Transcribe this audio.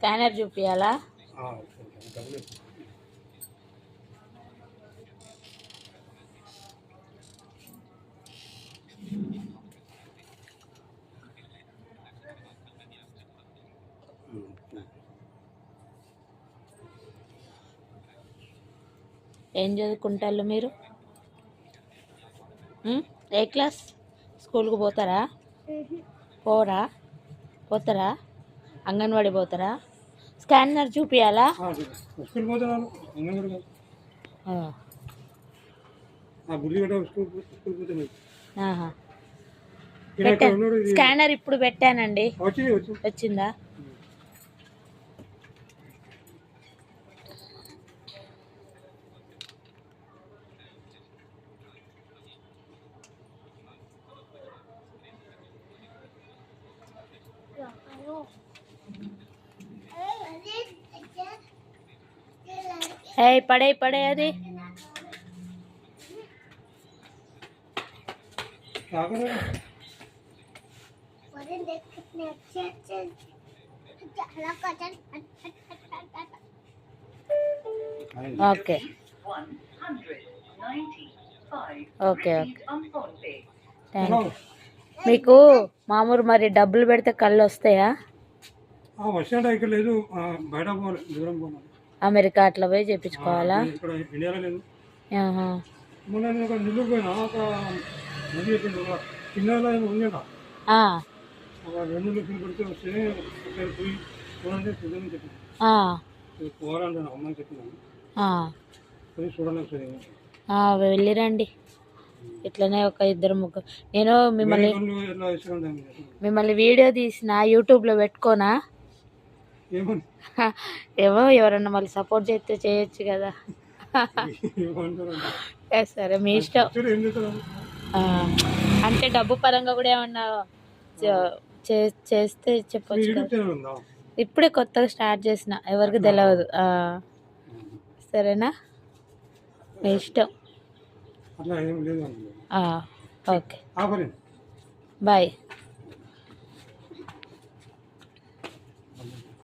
Scanner చూపియాలా? ఏం చదువుకుంటారు మీరు? ఏ క్లాస్? స్కూల్కి పోతారా? పోరా? పోతారా? అంగన్వాడీ పోతారా? స్కానర్ చూపియాలా? స్కానర్ ఇప్పుడు పెట్టానండి. వచ్చిందా? పడే పడే అది okay okay okay thank you. మీకు మామూలు మరి డబ్బులు పెడితే కళ్ళు వస్తాయా? అమెరికా అట్లా పోయి చేయించుకోవాలా? వెళ్ళిరండి. ఇట్లనే ఒక ఇద్దరు ముగ్గురు. నేను మిమ్మల్ని వీడియో తీసిన యూట్యూబ్లో పెట్టుకోనా? ఏమో ఎవరన్నా మళ్ళీ సపోర్ట్ చేస్తే చేయొచ్చు కదా. సరే మీ ఇష్టం. అంటే డబ్బు పరంగా కూడా ఏమన్నా చేస్తే చెప్పొచ్చు కదా. ఇప్పుడే కొత్తగా స్టార్ట్ చేసిన, ఎవరికి తెలియదు. సరేనా? మీ ఇష్టం. Okay bye.